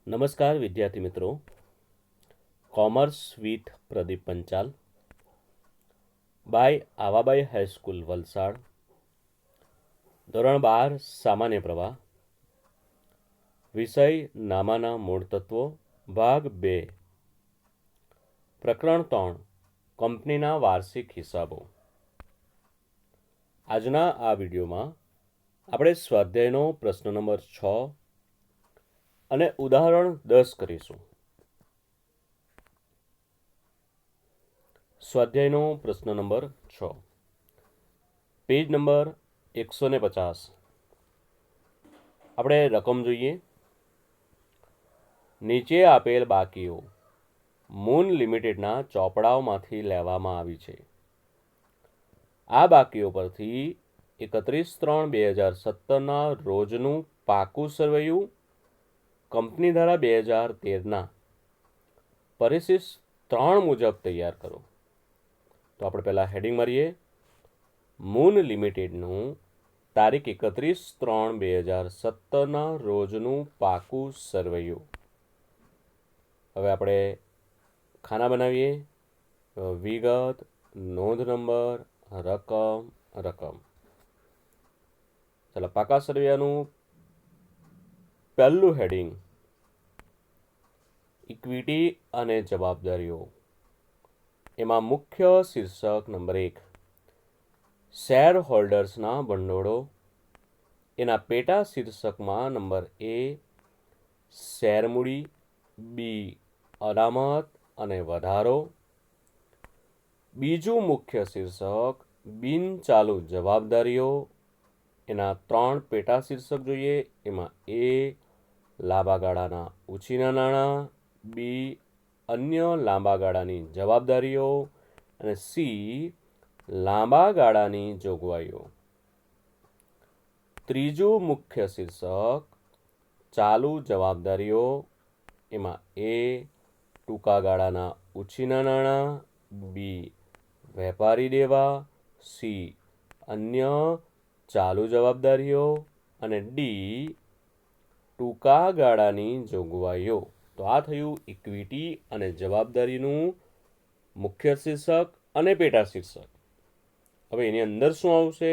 નમસ્કાર વિદ્યાર્થી મિત્રો. Commerce with Pradeep Panchal by Avabai high school Valsad. ધોરણ 12 સામાન્ય પ્રવાહ. વિષય નામાના મૂળ તત્વો, ભાગ 2, પ્રકરણ 3, કંપનીના વાર્ષિક હિસાબો. આજના આ વિડીયોમાં આપણે સ્વાધ્યાયનો પ્રશ્ન નંબર 6 અને ઉદાહરણ 10 કરીશું. સ્વાધ્યાયનો પ્રશ્ન નંબર 6, પેજ નંબર 150. આપણે રકમ જોઈએ. નીચે આપેલ બાકીઓ મૂન લિમિટેડના ચોપડાઓમાંથી લેવામાં આવી છે. આ બાકીઓ પરથી 31/3/2017 રોજનું પાકું સરવૈયું કંપની ધારા 2013ના પરિશિષ્ટ 3 મુજબ તૈયાર કરો. તો આપણે પહેલાં હેડિંગ મારીએ. મૂન લિમિટેડનું તારીખ 31/3/2017ના રોજનું પાકું સરવૈયું. હવે આપણે ખાના બનાવીએ. વિગત, નોંધ નંબર, રકમ. ચાલો, પાકા સરવૈયાનું પહેલું હેડિંગ ઇક્વિટી અને જવાબદારીઓ. એમાં મુખ્ય શીર્ષક નંબર 1 શેર હોલ્ડર્સના ભંડોળો. એના પેટા શીર્ષકમાં નંબર A શેર મૂડી, B અનામત અને વધારો. બીજું મુખ્ય શીર્ષક બિનચાલુ જવાબદારીઓ. એના 3 પેટા શીર્ષક જોઈએ. એમાં A લાંબા ગાળાના ઉછીના નાણાં, B અન્ય લાંબા ગાળાની જવાબદારીઓ અને C લાંબા ગાળાની જોગવાઈઓ. ત્રીજું મુખ્ય શીર્ષક ચાલુ જવાબદારીઓ. એમાં A ટૂંકા ગાળાના ઉછીના નાણાં, B વેપારી દેવા, C અન્ય ચાલુ જવાબદારીઓ અને D ટૂંકા ગાળાની જોગવાઈઓ. તો આ થયું ઇક્વિટી અને જવાબદારીનું મુખ્ય શીર્ષક અને પેટા શીર્ષક. હવે એની અંદર શું આવશે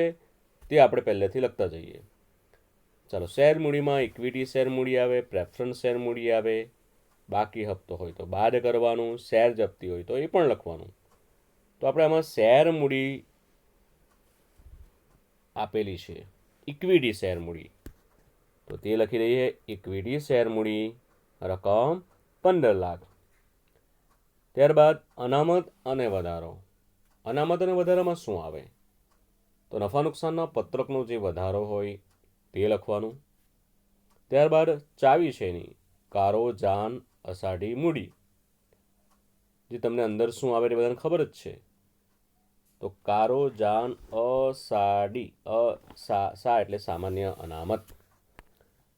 તે આપણે પહેલેથી લખતા જઈએ. ચાલો, શેર મૂડીમાં ઇક્વિટી શેર મૂડી આવે, પ્રેફરન્સ શેર મૂડી આવે. બાકી હપ્તો હોય તો બાદ કરવાનું, શેર જપ્તી હોય તો એ પણ લખવાનું. તો આપણે આમાં શેર મૂડી આપેલી છે, ઇક્વિટી શેર મૂડી, તો તે લખી દઈએ. ઇક્વિટી શેર મૂડી રકમ 15 લાખ. ત્યારબાદ અનામત અને વધારો. અનામત અને વધારામાં શું આવે? તો નફા નુકસાનના પત્રકનો જે વધારો હોય તે લખવાનું. ત્યારબાદ ચાવી છે એની કારો જાન અષાઢી મૂડી, જે તમને અંદર શું આવે તે બધાને ખબર જ છે. તો કારો જાન અષાઢી, સા એટલે સામાન્ય અનામત.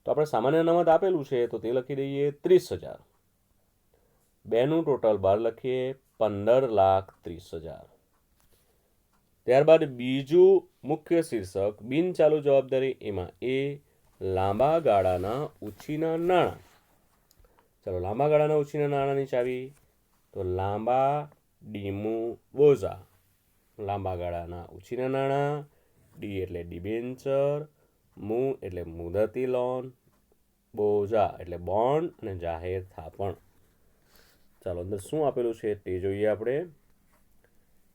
તો આપણે સામાન્ય અનામત આપેલું છે તો તે લખી દઈએ 30,000. બેનું ટોટલ 12 લખીએ, 15,30,000. ત્યારબાદ બીજું મુખ્ય શીર્ષક બિનચાલુ જવાબદારી. એમાં A લાંબા ગાળાના ઉછીના નાણાં. ચાલો, લાંબા ગાળાના ઉછીના નાણાંની ચાવી તો લાંબા ડીમુ બોઝા. લાંબા ગાળાના ઉછીના નાણાં. D એટલે ડિબેન્ચર, મુ એટલે મુદતી લોન, બોઝા એટલે બોન્ડ અને જાહેર થાપણ. ચાલો, અંદર શું આપેલું છે તે જોઈએ આપણે.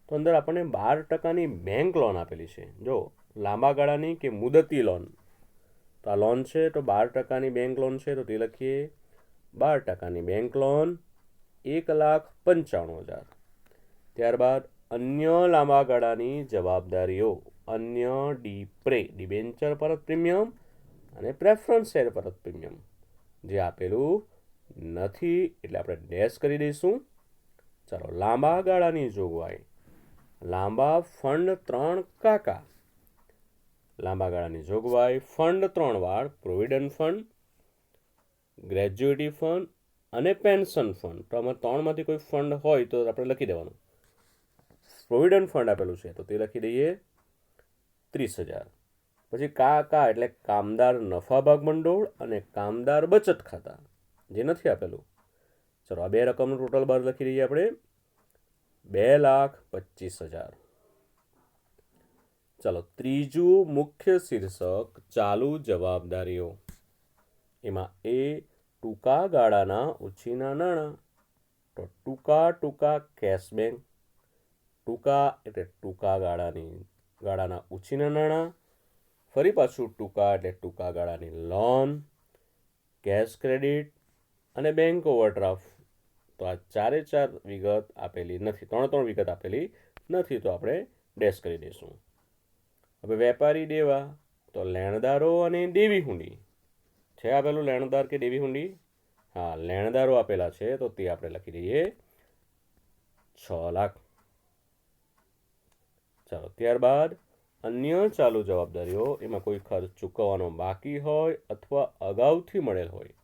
તો અંદર આપણને 12% બેંક લોન આપેલી છે. જો લાંબા ગાળાની કે મુદતી લોન, તો આ લોન છે તો 12% બેંક લોન છે તો તે લખીએ. 12% બેંક લોન 1,95,000. ત્યારબાદ અન્ય લાંબા ગાળાની જવાબદારીઓ. અન્ય ડિબેન્ચર પરત પ્રીમિયમ અને પ્રેફરન્સ શેર પરત પ્રીમિયમ જે આપેલું નથી એટલે આપણે ડેશ કરી દઈશું. ચાલો, લાંબા ગાળાની જોગવાઈ. લાંબા ફંડ 3 કાકા. લાંબા ગાળાની જોગવાઈ ફંડ 3 વાર પ્રોવિડન્ટ ફંડ, ગ્રેજ્યુએટી ફંડ અને પેન્શન ફંડ. તો આમાં 3માંથી કોઈ ફંડ હોય તો આપણે લખી દેવાનું. પ્રોવિડન્ટ ફંડ આપેલું છે તો તે લખી દઈએ 30,000. પછી કાકા એટલે કામદાર નફા ભાગ ભંડોળ અને કામદાર બચત ખાતા. જે નથી આપેલું. ચલો આ બે રકમનું ટોટલ બાર લખી દઈએ આપણે 2,25,000. ચાલો ત્રીજું મુખ્ય શીર્ષક ચાલુ જવાબદારીઓ. એમાં એ ટૂંકા ગાળાના ઉછીના નાણાં. તો ટૂંકા કેશ બેંક, ટૂંકા એટલે ટૂંકા ગાળાના ઉછીના નાણાં, ફરી પાછું ટૂંકા એટલે ટૂંકા ગાળાની લોન, કેશ ક્રેડિટ અને બેંક ઓવરડ્રાફ્ટ. તો આ ચારે ચાર વિગત આપેલી નથી, ત્રણ વિગત આપેલી નથી, તો આપણે ડેશ કરી દઈશું. હવે વેપારી દેવા, તો લેણદારો અને દેવી હુંડી છે આપેલું. લેણદાર કે દેવી હુંડી? હા, લેણદારો આપેલા છે, તો તે આપણે લખી દઈએ 6 લાખ. ચાલો ત્યારબાદ અન્ય ચાલુ જવાબદારીઓ. એમાં કોઈ ખર્ચ ચૂકવવાનો બાકી હોય અથવા અગાઉથી મળેલ હોય,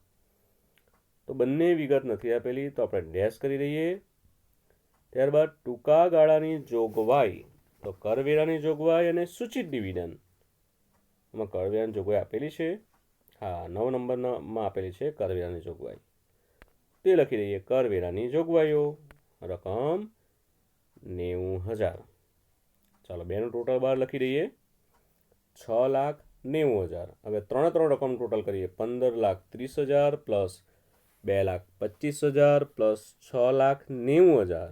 તો બંને વિગત નથી આપેલી, તો આપણે ડેશ કરી દઈએ. ત્યારબાદ ટૂંકા ગાળાની જોગવાઈ, તો કરવેરાની જોગવાઈ અને સૂચિત ડિવિડન્ડ. એમાં કરવેરાની જોગવાઈ આપેલી છે. હા, 9 નંબરમાં આપેલી છે કરવેરાની જોગવાઈ, તે લખી દઈએ. કરવેરાની જોગવાઈઓ રકમ 90,000. ચાલો બેનું ટોટલ બાર લખી દઈએ 6,90,000. હવે ત્રણ રકમ ટોટલ કરીએ. 15,30,000 પ્લસ 2,25,000 પ્લસ 6,90,000.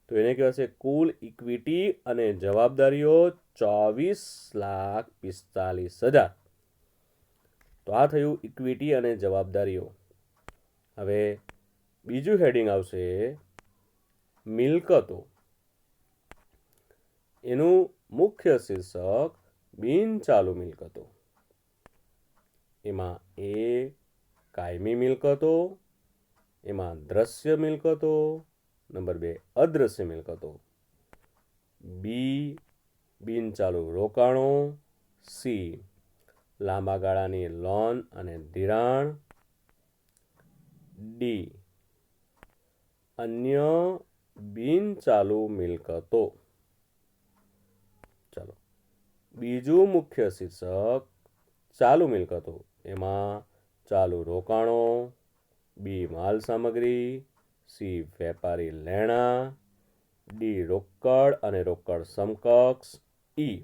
તો એને કહેવાશે કુલ ઇક્વિટી અને જવાબદારીઓ 24,45,000. તો આ થયું ઇક્વિટી અને જવાબદારીઓ. હવે બીજું હેડિંગ આવશે મિલકતો. એનું મુખ્ય શીર્ષક બિનચાલુ મિલકતો. એમાં એ કાયમી મિલકતો, એમાં દ્રશ્ય મિલકતો, નંબર 2 અદ્રશ્ય મિલકતો, બી બિનચાલુ રોકાણો, સી લાંબા ગાળાની લોન અને ધિરાણ, ડી અન્ય બિનચાલુ મિલકતો. ચાલો બીજું મુખ્ય શીર્ષક ચાલુ મિલકતો. એમાં ચાલુ રોકાણો, બી માલ સામગ્રી, સી વેપારી લેણા, ડી રોકડ અને રોકડ સમકક્ષ, ઈ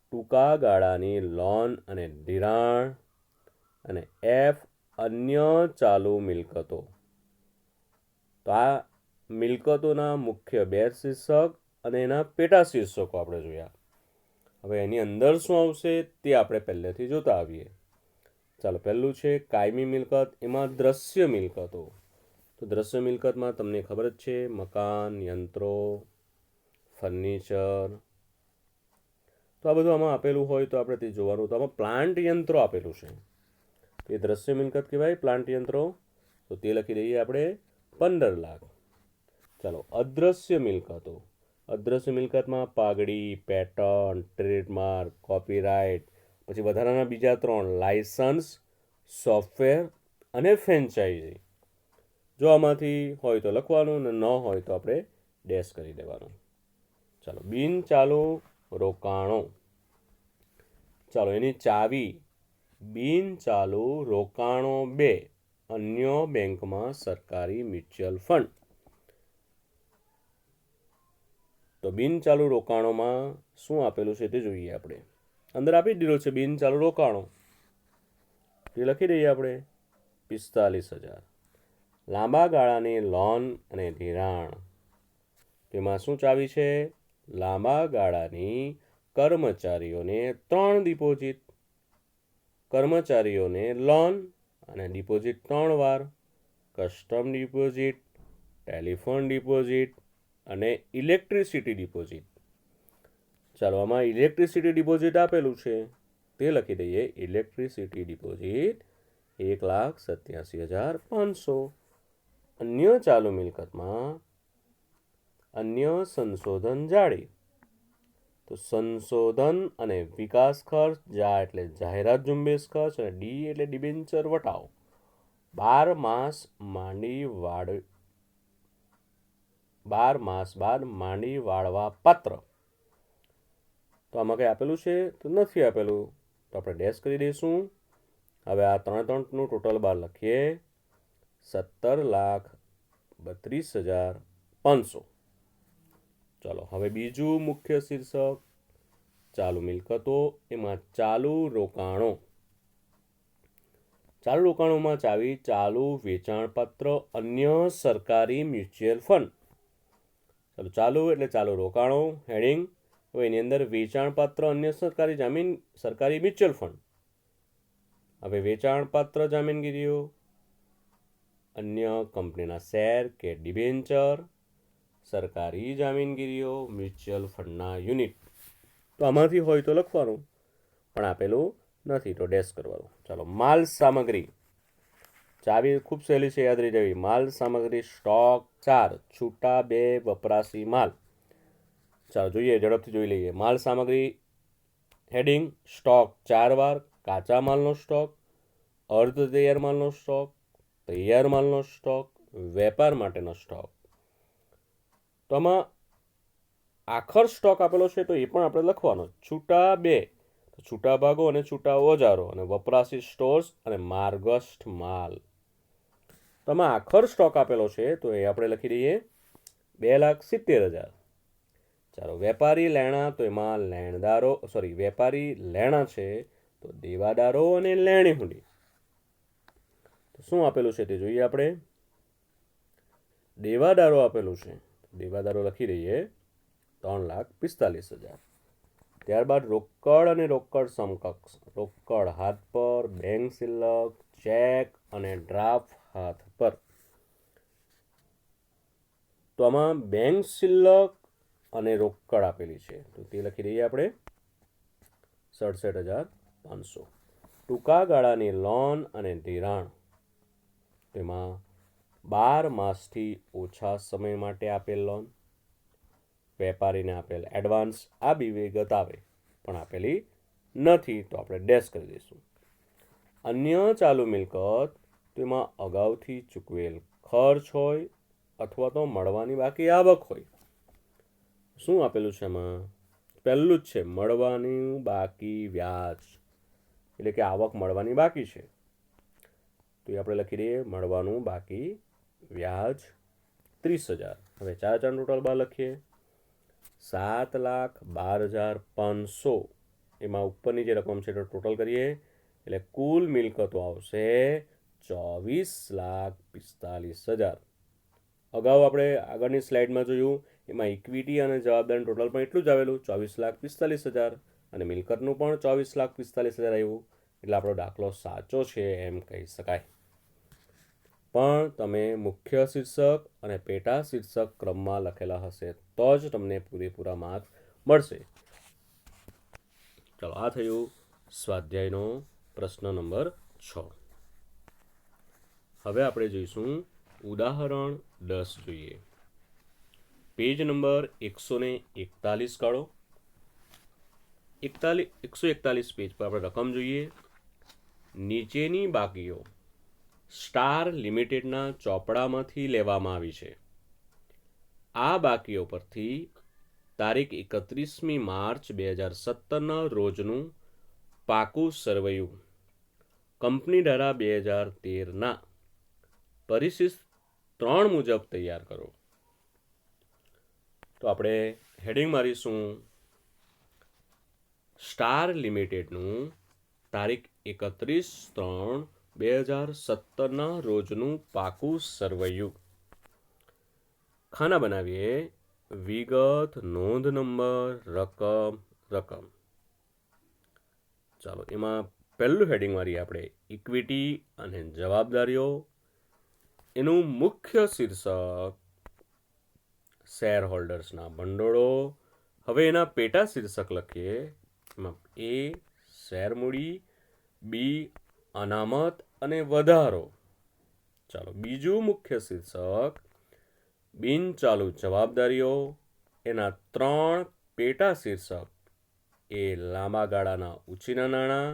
ટૂંકા ગાળાની લોન અને ધિરાણ, અને એફ અન્ય ચાલુ મિલકતો. તો આ મિલકતોના મુખ્ય 2 શીર્ષક અને એના પેટા શીર્ષકો આપણે જોયા. હવે એની અંદર શું આવશે તે આપણે પહેલેથી જોતા આવીએ. ચાલો પહેલું છે કાયમી મિલકત. એમાં દ્રશ્ય મિલકતો. તો દ્રશ્ય મિલકતમાં તમને ખબર જ છે મકાન, યંત્રો, ફર્નિચર. તો આ બધું આમાં આપેલું હોય તો આપણે તે જોવાનું. તો આમાં પ્લાન્ટ યંત્રો આપેલું છે, એ દ્રશ્ય મિલકત કહેવાય. પ્લાન્ટ યંત્રો, તો તે લખી દઈએ આપણે 15 લાખ. ચાલો અદ્રશ્ય મિલકતો. અદ્રશ્ય મિલકતમાં પાઘડી, પેટર્ન, ટ્રેડમાર્ક, કોપીરાઇટ, પછી વધારાના બીજા 3 લાયસન્સ, સોફ્ટવેર અને ફ્રેન્ચાઇઝી. જો આમાંથી હોય તો લખવાનું, ને ન હોય તો આપણે ડેશ કરી દેવાનું. ચાલો બિનચાલુ રોકાણો. ચાલો એની ચાવી બિનચાલુ રોકાણો 2 અન્ય બેંકમાં સરકારી મ્યુચ્યુઅલ ફંડ. તો બિનચાલુ રોકાણોમાં શું આપેલું છે તે જોઈએ આપણે. અંદર આપી દીધું છે બિનચાલુ રોકાણો, તે લખી દઈએ આપણે 45,000. લાંબા ગાળાની લોન અને ધિરાણ. તેમાં શું ચાવી છે? લાંબા ગાળાની કર્મચારીઓને 3 ડિપોઝિટ. કર્મચારીઓને લોન અને ડિપોઝિટ 3 વાર. કસ્ટમ ડિપોઝિટ, ટેલિફોન ડિપોઝિટ અને ઇલેક્ટ્રિસિટી ડિપોઝિટ. ચાલો આમાં ઇલેક્ટ્રિસિટી ડિપોઝિટ આપેલું છે, તે લખી દઈએ. Electricity deposit 1,87,500. અન્ય ચાલુ મિલકતમાં અન્ય સંશોધન જાળી. તો સંશોધન અને વિકાસ ખર્ચ, જા એટલે જાહેરાત ઝુંબેશ ખર્ચ, અને ડી એટલે ડિબેન્ચર વટાવ. 12 માસ બાદ માંડી વાળવા પાત્ર. તો આમાં કંઈ આપેલું છે તો નથી આપેલું, તો આપણે ડેશ કરી દઈશું. હવે આ 3નું ટોટલ બાર લખીએ. 17,32,500. ચાલો હવે બીજું મુખ્ય શીર્ષક ચાલુ મિલકતો, એમાં ચાલુ રોકાણો. ચાલુ રોકાણોમાં ચાલુ વેચાણપત્ર, અન્ય સરકારી મ્યુચ્યુઅલ ફંડ. ચાલો ચાલુ એટલે ચાલુ રોકાણો હેડિંગ. હવે એની અંદર વેચાણપત્ર, અન્ય સરકારી મ્યુચ્યુઅલ ફંડ. હવે વેચાણપત્ર જામીનગીરીઓ, અન્ય કંપનીના શેર કે ડિબેન્ચર, સરકારી જામીનગીરીઓ, મ્યુચ્યુઅલ ફંડના યુનિટ. તો આમાંથી હોય તો લખવાનું, પણ આપેલું નથી તો ડેશ કરવાનું. ચાલો માલ સામગ્રી, ચાવી ખૂબ સહેલી છે, યાદ રહી જવી. માલ સામગ્રી સ્ટોક 4, છૂટા 2, વપરાશી માલ. ચાલો જોઈએ, ઝડપથી જોઈ લઈએ. માલ સામગ્રી હેડિંગ સ્ટોક 4 વાર, કાચા માલનો સ્ટોક, અર્ધ તૈયાર માલનો સ્ટોક, તૈયાર માલનો સ્ટોક, વેપાર માટેનો સ્ટોક. તો આમાં આખર સ્ટોક આપેલો છે તો એ પણ આપણે લખવાનો. છૂટા 2, છૂટા ભાગો અને છૂટા ઓજારો, અને વપરાશી સ્ટોર્સ અને માર્ગસ્ટ માલ. તો આમાં આખર સ્ટોક આપેલો છે તો એ આપણે લખી દઈએ 2,70,000. ચાલો વેપારી લેણા, તો એમાં વેપારી લેણા છે તો દેવાદારો અને લેણી હુંડી. તો શું આપેલું છે તે જોઈએ આપણે. દેવાદારો આપેલું છે, દેવાદારો લખી દઈએ 3,45,000. ત્યારબાદ રોકડ અને રોકડ સમકક્ષ. રોકડ હાથ પર, બેંક શિલ્લક, ચેક અને ડ્રાફ્ટ હાથ પર. તો આમાં બેંક શિલ્લક અને રોકડ આપેલી છે તો તે લખી દઈએ આપણે 67,500. ટૂંકા ગાળાની લોન અને ધિરાણ, તેમાં 12 માસથી ઓછા સમય માટે આપેલ લોન, વેપારીને આપેલ એડવાન્સ, આ બી વિગત આવે પણ આપેલી નથી તો આપણે ડેશ કરી દઈશું. અન્ય ચાલુ મિલકત, તેમાં અગાઉથી ચૂકવેલ ખર્ચ હોય અથવા તો મળવાની બાકી આવક હોય. શું આપેલું છે એમાં? પહેલું જ છે મળવાનું બાકી વ્યાજ, એટલે કે આવક મળવાની બાકી છે તો એ આપણે લખી દઈએ મળવાનું બાકી વ્યાજ 30,000. હવે 4 ટોટલ 12 લખીએ 7,12,500. એમાં ઉપરની જે રકમ છે તો ટોટલ કરીએ એટલે કુલ મિલકતો આવશે 24,45,000. અગાઉ આપણે આગળની સ્લાઇડમાં જોયું એમાં ઇક્વિટી અને જવાબદારીનું ટોટલ પણ એટલું જ આવેલું 24,45,000 અને મિલકતનું પણ 24,45,000 આવ્યું. એટલે આપણો દાખલો સાચો છે એમ કહી શકાય. પણ તમે મુખ્ય શીર્ષક અને પેટા શીર્ષક ક્રમમાં લખેલા હશે તો જ તમને પૂરેપૂરા માર્ક મળશે. ચાલો આ થયું સ્વાધ્યાયનો પ્રશ્ન નંબર 6. હવે આપણે જોઈશું ઉદાહરણ 10 જોઈએ. પેજ નંબર 141 કાઢો. 141 પેજ પર આપણે રકમ જોઈએ. નીચેની બાકીઓ સ્ટાર લિમિટેડના ચોપડામાંથી લેવામાં આવી છે. આ બાકીઓ પરથી તારીખ 31મી માર્ચ 2017ના રોજનું પાકું સરવૈયું કંપની ધારા 2013ના પરિશિષ્ટ 3 મુજબ તૈયાર કરો. તો આપણે હેડિંગ મારીશું સ્ટાર લિમિટેડનું તારીખ 31/3/2017ના રોજનું પાકું સરવૈયું. ખાના બનાવીએ વિગત, નોંધ નંબર, રકમ. ચાલો એમાં પહેલું હેડિંગ મારીએ આપણે ઇક્વિટી અને જવાબદારીઓ. એનું મુખ્ય શીર્ષક શેર હોલ્ડર્સના ભંડોળો. હવે એના પેટા શીર્ષક લખીએ. એમાં એ શેર મૂડી, બી અનામત અને વધારો. ચાલો બીજું મુખ્ય શીર્ષક બિનચાલુ જવાબદારીઓ. એના 3 પેટા શીર્ષક એ લાંબા ગાળાના ઉછીના નાણાં,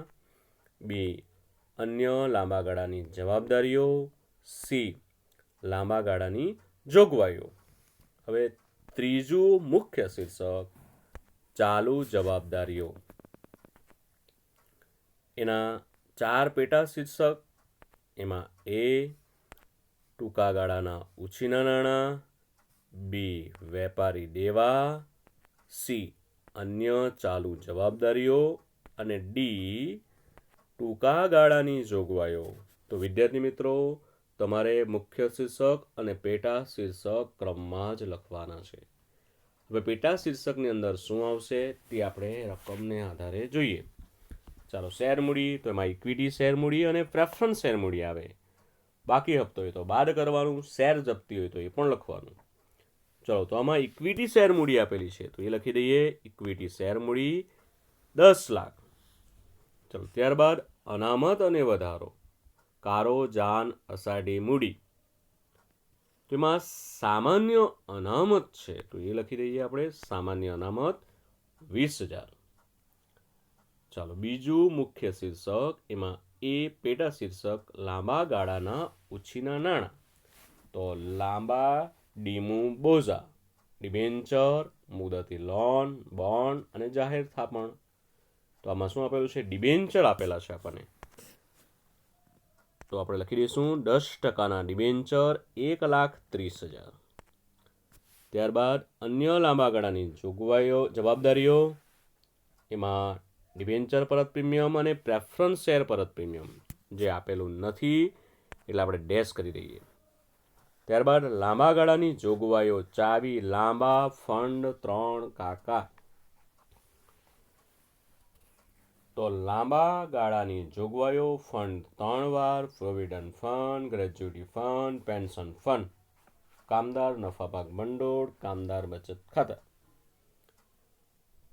બી અન્ય લાંબા ગાળાની જવાબદારીઓ, સી લાંબા ગાળાની જોગવાઈઓ. હવે ત્રીજું મુખ્ય શીર્ષક ચાલુ જવાબદારીઓ. એના 4 પેટા શીર્ષક. એમાં એ ટૂંકા ગાળાના ઉછીના નાણાં, બી વેપારી દેવા, સી અન્ય ચાલુ જવાબદારીઓ અને ડી ટૂંકા ગાળાની જોગવાઈઓ. તો વિદ્યાર્થી મિત્રો, તમારે મુખ્ય શીર્ષક અને પેટા શીર્ષક ક્રમમાં જ લખવાના છે. હવે પેટા શીર્ષકની અંદર શું આવશે તે આપણે રકમને આધારે જોઈએ. ચાલો, શેર મૂડી, તો એમાં ઇક્વિટી શેર મૂડી અને પ્રેફરન્સ શેર મૂડી આવે. બાકી હપ્તો હોય તો બાદ કરવાનું, શેર જપ્તી હોય તો એ પણ લખવાનું. ચલો, તો આમાં ઇક્વિટી શેર મૂડી આપેલી છે તો એ લખી દઈએ, ઇક્વિટી શેર મૂડી 10 લાખ. ચલો, ત્યારબાદ અનામત અને વધારો, કારો જાન અષાઢી મૂડી, તેમાં સામાન્ય અનામત છે તો એ લખી દઈએ આપણે, સામાન્ય અનામત 20,000. ચાલો, બીજું મુખ્ય શીર્ષક, એમાં એ પેટા શીર્ષક લાંબા ગાળાના ઉછીના નાણાં. તો લાંબા ડીમુ બોઝા, ડિબેન્ચર, મુદતી લોન, બોન્ડ અને જાહેર થાપણ. તો આમાં શું આપેલું છે? ડિબેન્ચર આપેલા છે આપણને. તો આપણે લખી દઈશું 10% ડિબેન્ચર 1,30,000. ત્યારબાદ અન્ય લાંબા ગાળાની જોગવાઈઓ, જવાબદારીઓ, એમાં ડિબેન્ચર પરત પ્રીમિયમ અને પ્રેફરન્સ શેર પરત પ્રીમિયમ જે આપેલું નથી એટલે આપણે ડેશ કરી દઈએ. ત્યારબાદ લાંબા ગાળાની જોગવાઈઓ, ચાવી લાંબા ફંડ 3 કાકા. તો લાંબા ગાળાની જોગવાઈઓ, ફંડ 3 વાર, provident fund, gratuity fund, pension fund, કામદાર નફાભાગ ભંડોળ, કામદાર બચત ખાતા.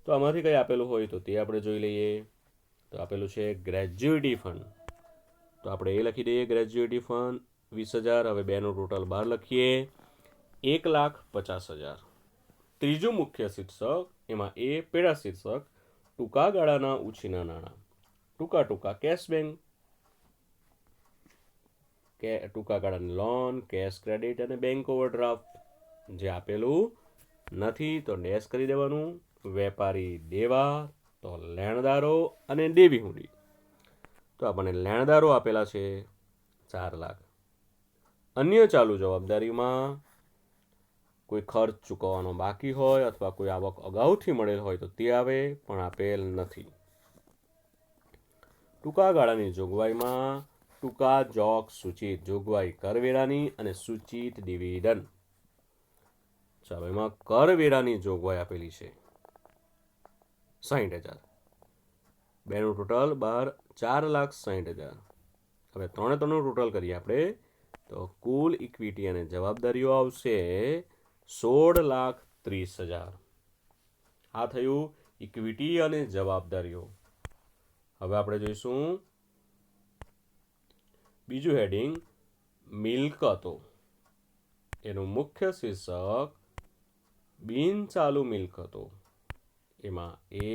તો આમાંથી કંઈ આપેલું હોય તો તે આપણે જોઈ લઈએ. તો આપેલું છે ગ્રેચ્યુટી ફંડ, તો આપણે એ લખી દઈએ, ગ્રેચ્યુટી ફંડ 20,000. હવે બેનું ટોટલ 12 લખીએ, 1,50,000. ત્રીજું મુખ્ય શીર્ષક, એમાં એ પેટા શીર્ષક ટૂંકા ગાળાના ઉછીના નાણાં, ટૂંકા કેશ બેંક, ટૂંકા ગાળાની લોન, કેશ ક્રેડિટ અને બેંક ઓવરડ્રાફ્ટ જે આપેલું નથી તો ડેશ કરી દેવાનું. વેપારી દેવા, તો લેણદારો અને દેવી હુંડી. તો આપણને લેણદારો આપેલા છે 4 લાખ. અન્ય ચાલુ જવાબદારીમાં કોઈ ખર્ચ ચૂકવવાનો બાકી હોય અથવા કોઈ આવક અગાઉથી મળેલ હોય તો તે આવે, પણ આપેલ નથી. ટૂંકા ગાળાની જોગવાઈમાં ટૂંકા જોગ સૂચિત જોગવાઈ કરવેરાની અને સૂચિત ડિવિડન્ડ. ચાલો, એમાં કરવેરાની જોગવાઈ આપેલી છે 60,000. બેનું ટોટલ 4,60,000. હવે 3નું ટોટલ કરીએ આપણે તો કુલ ઇક્વિટી અને જવાબદારીઓ આવશે 16,30,000. આ થયું ઇક્વિટી અને જવાબદારીઓ. હવે આપણે જોઈશું બીજું હેડિંગ, મિલકતો. એનું મુખ્ય શીર્ષક બિનચાલુ મિલકતો. એમાં એ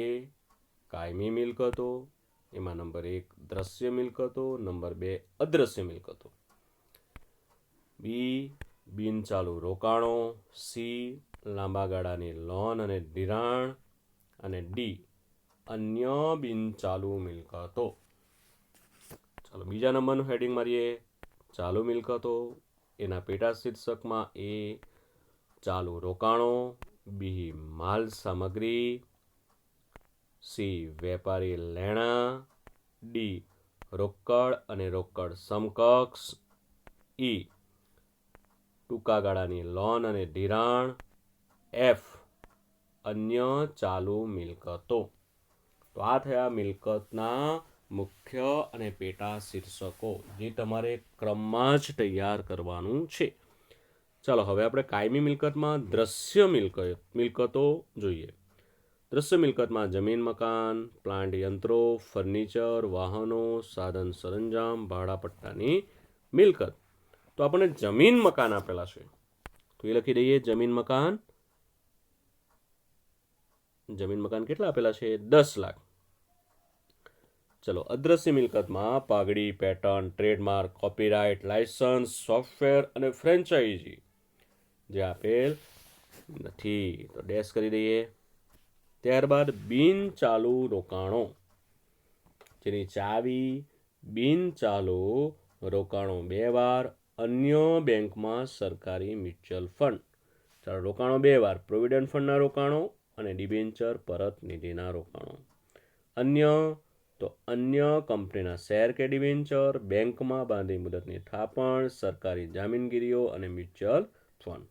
કાયમી મિલકતો, એમાં નંબર 1 દ્રશ્ય મિલકતો, નંબર 2 અદ્રશ્ય મિલકતો, બી બિનચાલુ રોકાણો, સી લાંબા ગાળાની લોન અને ધિરાણ અને ડી અન્ય બિનચાલુ મિલકતો. ચાલો, બીજા નંબરનું હેડિંગ મારીએ, ચાલુ મિલકતો. એના પેટા શીર્ષકમાં એ ચાલુ રોકાણો, બી માલ સામગ્રી, સી વેપારી લેણાં, ડી રોકડ અને રોકડ સમકક્ષ, ઈ ટૂંકા ગાળાની લોન અને ધિરાણ, એફ અન્ય ચાલુ મિલકતો. તો આ થયા મિલકતના મુખ્ય અને પેટા શીર્ષકો જે તમારે ક્રમમાં જ તૈયાર કરવાનું છે. ચાલો, હવે આપણે કાયમી મિલકતમાં દ્રશ્ય મિલકતો જોઈએ. દ્રશ્ય મિલકતમાં જમીન, મકાન, પ્લાન્ટ યંત્રો, ફર્નિચર, વાહનો, સાધન સરંજામ, ભાડાપટ્ટાની મિલકત. તો આપણને જમીન મકાન આપેલા છે તો એ લખી દઈએ, જમીન મકાન. જમીન મકાન કેટલા આપેલા છે? 10 લાખ. ચલો, અદ્રશ્ય મિલકતમાં પાઘડી, pattern, trademark, copyright, licence, software અને ફ્રેન્ચાઇઝી જે આપેલ નથી તો ડેશ કરી દઈએ. ત્યારબાદ બિનચાલુ રોકાણો, જેની ચાવી બિનચાલુ રોકાણો 2 વાર અન્ય બેંકમાં સરકારી મ્યુચ્યુઅલ ફંડ. ચાલો રોકાણો બે વાર, પ્રોવિડન્ટ ફંડના રોકાણો અને ડિબેન્ચર પરત નિધિના રોકાણો. અન્ય તો અન્ય કંપનીના શેર કે ડિબેન્ચર, બેંકમાં બાંધી મુદતની થાપણ, સરકારી જામીનગીરીઓ અને મ્યુચ્યુઅલ ફંડ.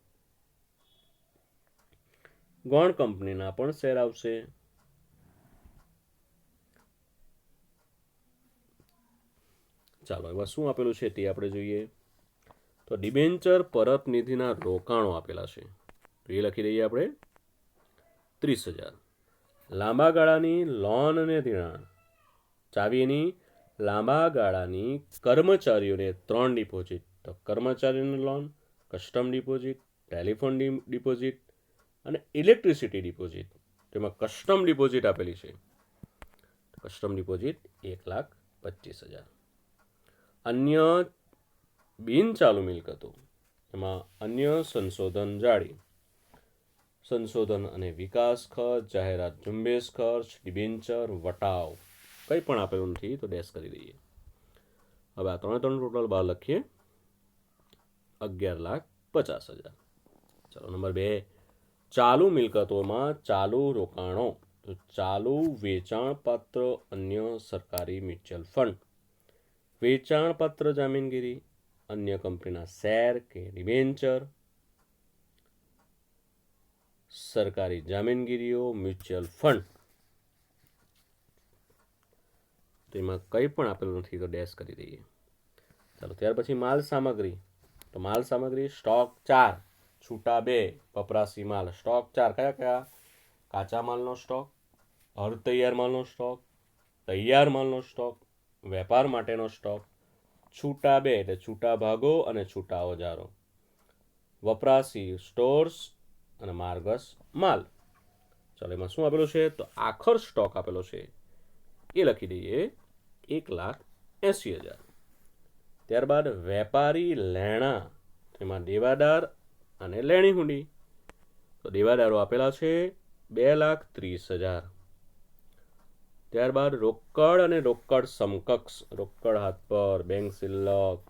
ગૌણ કંપનીના પણ શેર આવશે. ચાલો એમાં શું આપેલું છે તે આપણે જોઈએ. તો ડિબેન્ચર પરત નિધિના રોકાણો આપેલા છે, તો એ લખી દઈએ આપણે 30,000. લાંબા ગાળાની લોન અને ધિરાણ. ચાવીની લાંબા ગાળાની કર્મચારીઓને 3 ડિપોઝિટ, તો કર્મચારીની loan, custom deposit, telephone deposit અને ઇલેક્ટ્રિસિટી ડિપોઝિટ. તેમાં કસ્ટમ ડિપોઝિટ આપેલી છે, કસ્ટમ ડિપોઝિટ 1,25,000. અન્ય બિનચાલુ મિલકતો, એમાં અન્ય સંશોધન જાળી, સંશોધન અને વિકાસ ખર્ચ, જાહેરાત ઝુંબેશ ખર્ચ, ડિબેન્ચર, વટાવ, કંઈ પણ આપેલું નથી તો ડેશ કરી દઈએ. હવે આ ત્રણ ટોટલ બહાર લખીએ, 11,50,000. ચાલો નંબર 2, ચાલુ મિલકતોમાં ચાલુ રોકાણો. તો ચાલુ વેચાણપાત્ર અન્ય સરકારી મ્યુચ્યુઅલ ફંડ, વેચાણપત્ર જામીનગીરી, અન્ય કંપનીના શેર કે ડિબેન્ચર, સરકારી જામીનગીરીઓ, મ્યુચ્યુઅલ ફંડ. તો એમાં કંઈ પણ આપેલું નથી તો ડેશ કરી દઈએ. ચાલો ત્યાર પછી માલ સામગ્રી. તો માલ સામગ્રી સ્ટોક 4, છૂટા 2, વપરાશી માલ. સ્ટોક 4 કયા કયા? કાચા માલનો સ્ટોક, અર્ધ તૈયાર માલનો સ્ટોક, તૈયાર માલનો સ્ટોક, વેપાર માટેનો સ્ટોક. છૂટા 2 એટલે છૂટા ભાગો અને છૂટા ઓજારો. વપરાશી સ્ટોર્સ અને માર્ગસ માલ. ચાલો એમાં શું આપેલું છે? તો આખર સ્ટોક આપેલો છે, એ લખી દઈએ 1,80,000. ત્યારબાદ વેપારી લેણા, તેમાં દેવાદાર અને લેણી હુંડી. તો દેવાદારો આપેલા છે 2,30,000. ત્યારબાદ રોકડ અને રોકડ સમકક્ષ, રોકડ હાથ પર, બેંક શિલ્લક,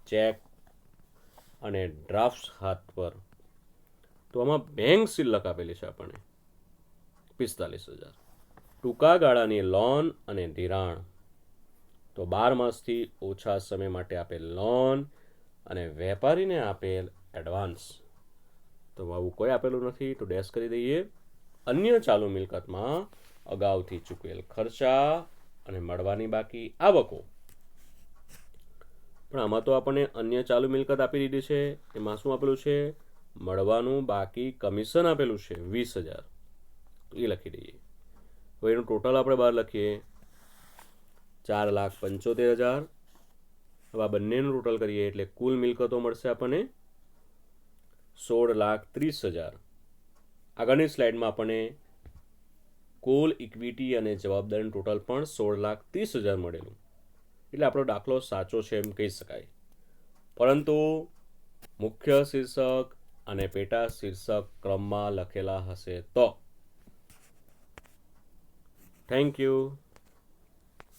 ચેક અને ડ્રાફ્ટ હાથ પર. તો આમાં બેંક શિલ્લક આપેલી છે આપણને 45,000. ટૂંકા ગાળાની લોન અને ધિરાણ, તો 12 માસથી ઓછા સમય માટે આપેલ લોન અને વેપારીને આપેલ એડવાન્સ. તો આવું કોઈ આપેલું નથી તો ડેશ કરી દઈએ. અન્ય ચાલુ મિલકતમાં અગાઉથી ચૂકવેલ ખર્ચા અને મળવાની બાકી આવકો. પણ આમાં તો આપણને અન્ય ચાલુ મિલકત આપી દીધી છે, એમાં શું આપેલું છે? મળવાનું બાકી કમિશન આપેલું છે 20,000, એ લખી દઈએ. હવે એનું ટોટલ આપણે બહાર લખીએ, 4,75,000. હવે આ બંનેનું ટોટલ કરીએ એટલે કુલ મિલકતો મળશે આપણને 16,30,000. આગળની સ્લાઇડમાં આપણને કુલ ઇક્વિટી અને જવાબદારીનું ટોટલ પણ 16,30,000 મળેલું, એટલે આપણો દાખલો સાચો છે એમ કહી શકાય. પરંતુ મુખ્ય શીર્ષક અને પેટા શીર્ષક ક્રમમાં લખેલા હશે તો. Thank you.